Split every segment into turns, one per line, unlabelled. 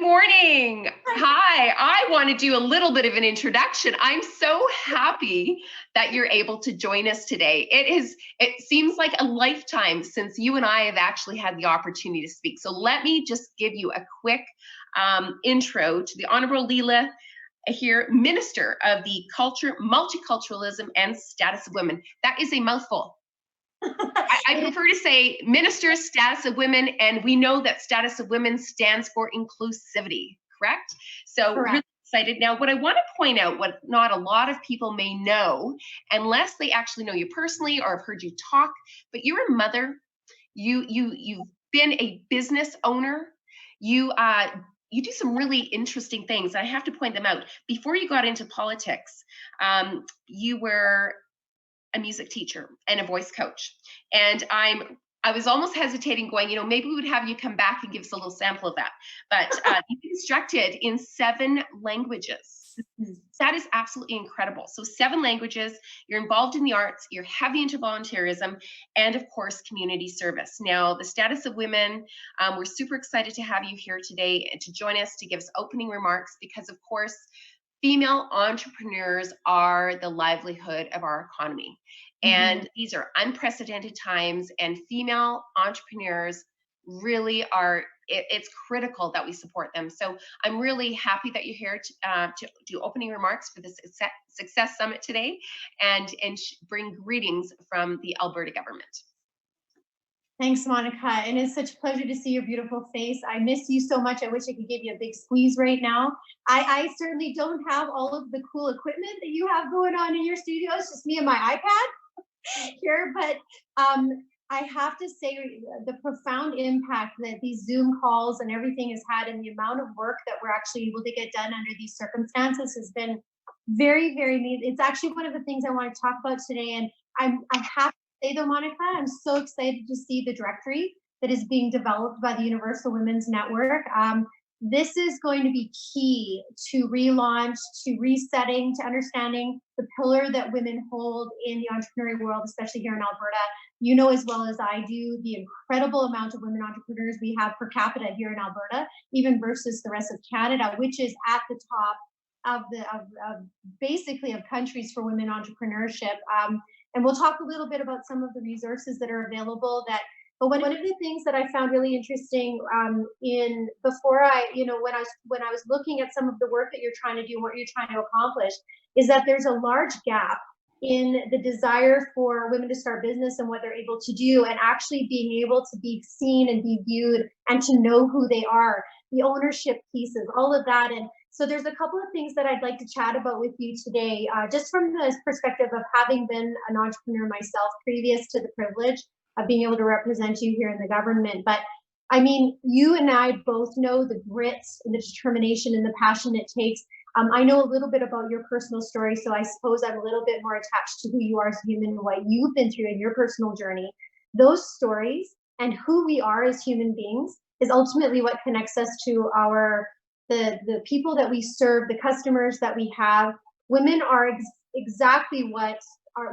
Morning. Hi. I want to do a little bit of an introduction. I'm so happy that you're able to join us today. It seems like a lifetime since you and I have actually had the opportunity to speak. So let me just give you a quick intro to the Honorable Leela Aheer, Minister of the Culture, Multiculturalism, and Status of Women. That is a mouthful. I prefer to say Minister Status of Women, and we know that Status of Women stands for inclusivity, correct? So really excited. Now, what I want to point out, what not a lot of people may know, unless they actually know you personally or have heard you talk, but you're a mother, you've been a business owner, you do some really interesting things. I have to point them out. Before you got into politics, you were a music teacher and a voice coach. And I was almost hesitating going, maybe we would have you come back and give us a little sample of that. But you've instructed in 7 languages. That is absolutely incredible. So 7 languages, you're involved in the arts, you're heavy into volunteerism, and of course, community service. Now, the Status of Women, we're super excited to have you here today and to join us to give us opening remarks because, of course, female entrepreneurs are the livelihood of our economy. And these are unprecedented times, and female entrepreneurs really are, it's critical that we support them. So I'm really happy that you're here to do opening remarks for the Success Summit today and bring greetings from the Alberta government.
Thanks, Monica. And it's such a pleasure to see your beautiful face. I miss you so much. I wish I could give you a big squeeze right now. I certainly don't have all of the cool equipment that you have going on in your studio. It's just me and my iPad here. But I have to say the profound impact that these Zoom calls and everything has had and the amount of work that we're actually able to get done under these circumstances has been very, very neat. It's actually one of the things I want to talk about today. And I have say though, Monica, I'm so excited to see the directory that is being developed by the Universal Women's Network. This is going to be key to relaunch, to resetting, to understanding the pillar that women hold in the entrepreneurial world, especially here in Alberta. You know as well as I do the incredible amount of women entrepreneurs we have per capita here in Alberta, even versus the rest of Canada, which is at the top of basically of countries for women entrepreneurship. And we'll talk a little bit about some of the resources that are available. But one of the things that I found really interesting when I was looking at some of the work that you're trying to do, what you're trying to accomplish, is that there's a large gap in the desire for women to start business and what they're able to do, and actually being able to be seen and be viewed and to know who they are, the ownership pieces, all of that. And so there's a couple of things that I'd like to chat about with you today, just from the perspective of having been an entrepreneur myself previous to the privilege of being able to represent you here in the government. But I mean, you and I both know the grit and the determination and the passion it takes. I know a little bit about your personal story, so I suppose I'm a little bit more attached to who you are as a human and what you've been through in your personal journey. Those stories and who we are as human beings is ultimately what connects us to the people that we serve, the customers that we have. Women are exactly what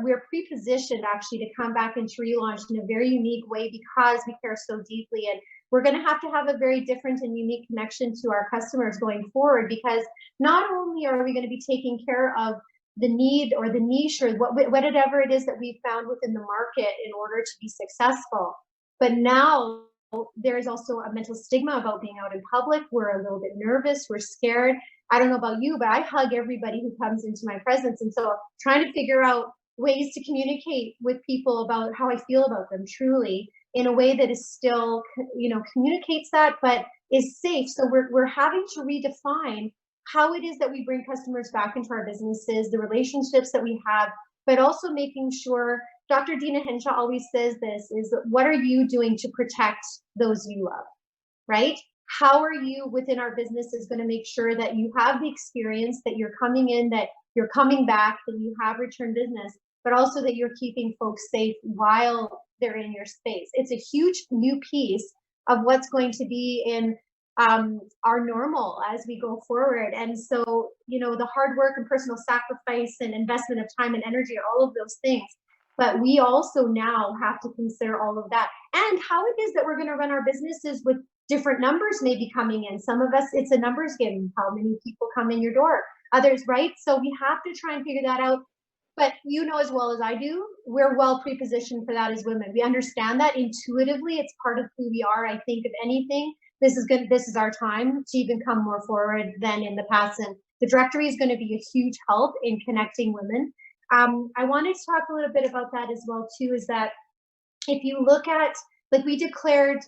we're pre-positioned actually to come back and to relaunch in a very unique way because we care so deeply. And we're going to have a very different and unique connection to our customers going forward, because not only are we going to be taking care of the need or the niche or whatever it is that we've found within the market in order to be successful, but now there is also a mental stigma about being out in public. We're a little bit nervous, we're scared. I don't know about you, but I hug everybody who comes into my presence. And so trying to figure out ways to communicate with people about how I feel about them truly in a way that is still, communicates that, but is safe. So we're having to redefine how it is that we bring customers back into our businesses, the relationships that we have, but also making sure, Dr. Dina Henshaw always says this, is what are you doing to protect those you love, right? How are you within our businesses going to make sure that you have the experience, that you're coming in, that you're coming back, that you have return business, but also that you're keeping folks safe while they're in your space. It's a huge new piece of what's going to be in our normal as we go forward. And so, the hard work and personal sacrifice and investment of time and energy are all of those things. But we also now have to consider all of that and how it is that we're going to run our businesses with different numbers may be coming in. Some of us, it's a numbers game, how many people come in your door, others, right? So we have to try and figure that out. But you know as well as I do, we're well pre-positioned for that as women. We understand that intuitively, it's part of who we are. I think if anything, this is our time to even come more forward than in the past. And the directory is going to be a huge help in connecting women. I wanted to talk a little bit about that as well too, is that if you look at, like we declared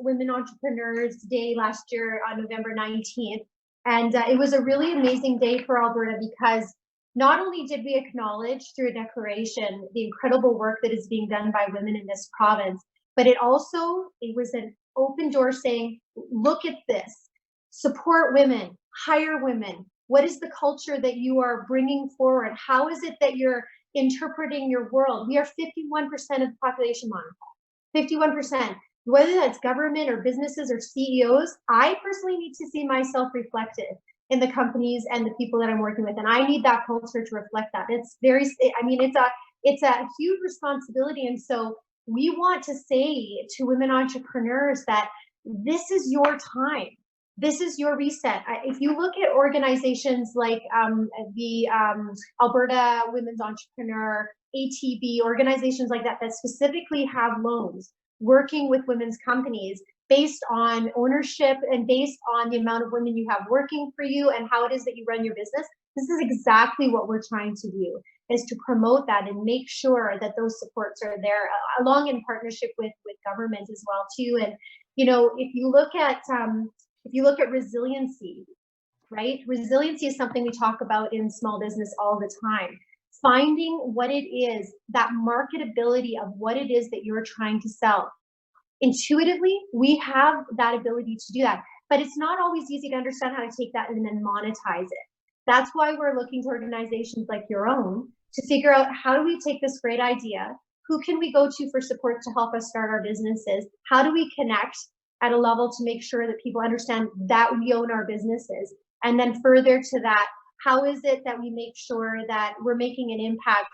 Women Entrepreneurs Day last year on November 19th. And it was a really amazing day for Alberta because not only did we acknowledge through a declaration the incredible work that is being done by women in this province, but it was an open door saying, look at this, support women, hire women. What is the culture that you are bringing forward? How is it that you're interpreting your world? We are 51% of the population, Monica. 51%. Whether that's government or businesses or CEOs, I personally need to see myself reflected in the companies and the people that I'm working with. And I need that culture to reflect that. It's a huge responsibility. And so we want to say to women entrepreneurs that this is your time. This is your reset. If you look at organizations like the Alberta Women's Entrepreneur, ATB, organizations like that, that specifically have loans working with women's companies based on ownership and based on the amount of women you have working for you and how it is that you run your business, this is exactly what we're trying to do, is to promote that and make sure that those supports are there, along in partnership with government as well too. And you know, if you look at resiliency, right? Resiliency is something we talk about in small business all the time. Finding what it is, that marketability of what it is that you're trying to sell. Intuitively, we have that ability to do that, but it's not always easy to understand how to take that and then monetize it. That's why we're looking to organizations like your own to figure out, how do we take this great idea? Who can we go to for support to help us start our businesses? How do we connect at a level to make sure that people understand that we own our businesses? And then further to that, how is it that we make sure that we're making an impact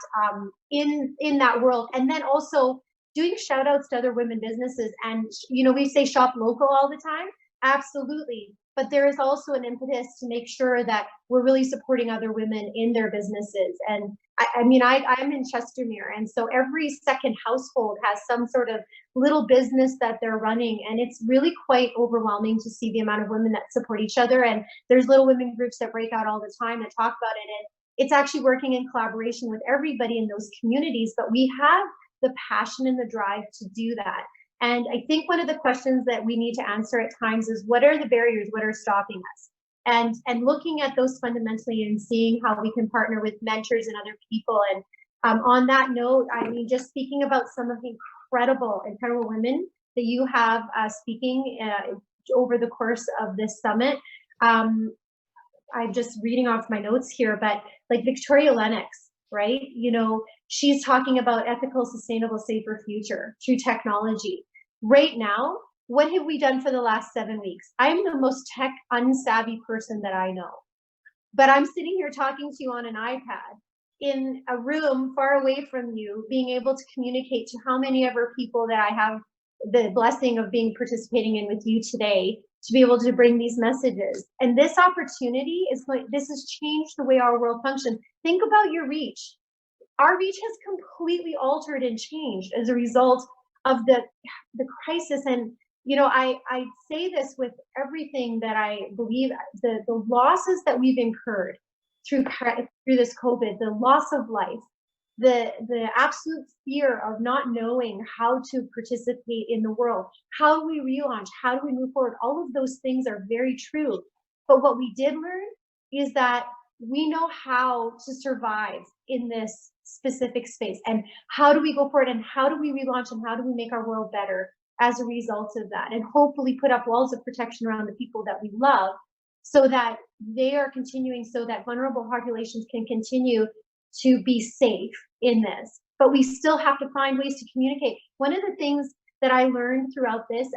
in that world? And then also doing shout outs to other women businesses. And, you know, we say shop local all the time. Absolutely. But there is also an impetus to make sure that we're really supporting other women in their businesses. And I'm in Chestermere. And so every second household has some sort of little business that they're running. And it's really quite overwhelming to see the amount of women that support each other. And there's little women groups that break out all the time that talk about it. And it's actually working in collaboration with everybody in those communities. But we have the passion and the drive to do that. And I think one of the questions that we need to answer at times is, what are the barriers? What are stopping us? And looking at those fundamentally and seeing how we can partner with mentors and other people. And on that note, I mean, just speaking about some of the incredible women that you have speaking over the course of this summit. I'm just reading off my notes here, but like Victoria Lennox, right? You know, she's talking about ethical, sustainable, safer future through technology. Right now, what have we done for the last 7 weeks? I'm the most tech unsavvy person that I know, but I'm sitting here talking to you on an iPad in a room far away from you, being able to communicate to how many ever people that I have the blessing of participating in with you today, to be able to bring these messages. And this opportunity this has changed the way our world functions. Think about your reach. Our reach has completely altered and changed as a result of the crisis. And you know, I say this with everything that I believe, the losses that we've incurred through this COVID, the loss of life, the absolute fear of not knowing how to participate in the world. How do we relaunch? How do we move forward? All of those things are very true. But what we did learn is that we know how to survive in this specific space. And how do we go forward? And how do we relaunch? And how do we make our world better as a result of that? And hopefully put up walls of protection around the people that we love, so that they are continuing, so that vulnerable populations can continue to be safe in this. But we still have to find ways to communicate. One of the things that I learned throughout this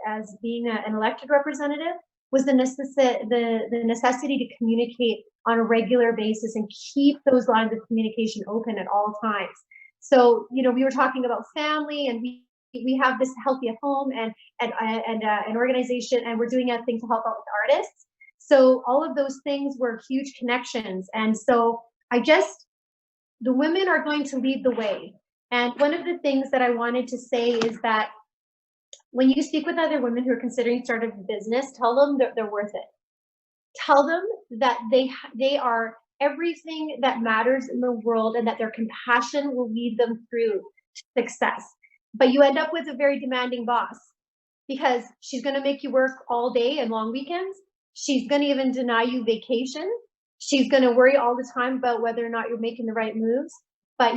as being an elected representative was the necessity to communicate on a regular basis and keep those lines of communication open at all times. So, you know, we were talking about family, and we we have this Healthy at Home and an organization, and we're doing a thing to help out with artists. So all of those things were huge connections. And so the women are going to lead the way. And one of the things that I wanted to say is that when you speak with other women who are considering starting a business, tell them that they're worth it. Tell them that they are everything that matters in the world, and that their compassion will lead them through success. But you end up with a very demanding boss, because she's going to make you work all day and long weekends. She's going to even deny you vacation. She's going to worry all the time about whether or not you're making the right moves. But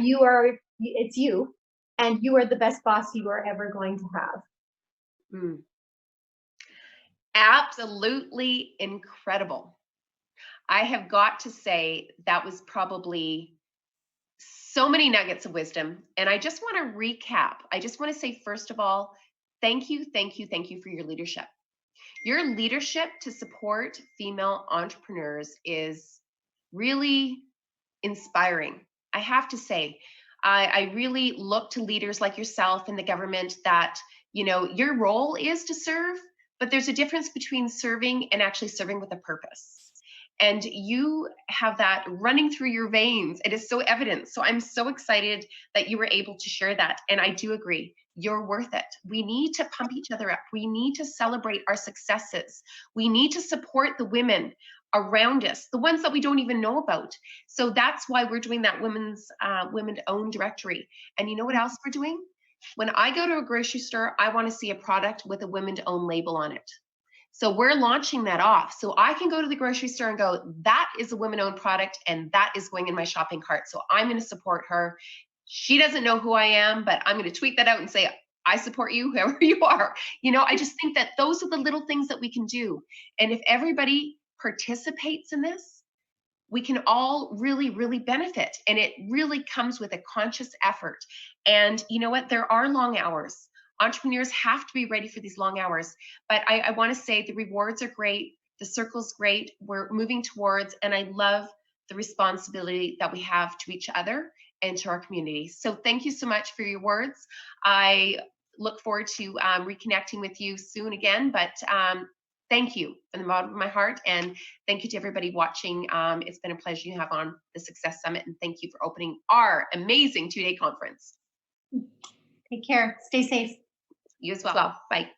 it's you, and you are the best boss you are ever going to have.
Mm. Absolutely incredible. I have got to say that was probably so many nuggets of wisdom. And I just want to recap. I just want to say, first of all, thank you for your leadership. Your leadership to support female entrepreneurs is really inspiring. I have to say, I really look to leaders like yourself in the government that, your role is to serve, but there's a difference between serving and actually serving with a purpose. And you have that running through your veins. It is so evident. So I'm so excited that you were able to share that. And I do agree, you're worth it. We need to pump each other up. We need to celebrate our successes. We need to support the women around us, the ones that we don't even know about. So that's why we're doing that women-owned directory. And you know what else we're doing? When I go to a grocery store, I want to see a product with a women-owned label on it. So we're launching that off. So I can go to the grocery store and go, that is a women-owned product, and that is going in my shopping cart. So I'm going to support her. She doesn't know who I am, but I'm going to tweet that out and say, I support you, whoever you are. I just think that those are the little things that we can do. And if everybody participates in this, we can all really, really benefit. And it really comes with a conscious effort. And you know what? There are long hours. Entrepreneurs have to be ready for these long hours. But I want to say the rewards are great. The circle's great. We're moving towards, and I love the responsibility that we have to each other and to our community. So thank you so much for your words. I look forward to reconnecting with you soon again. But thank you from the bottom of my heart, and thank you to everybody watching. It's been a pleasure to have on the Success Summit, and thank you for opening our amazing 2-day conference.
Take care. Stay safe.
You as well. Bye.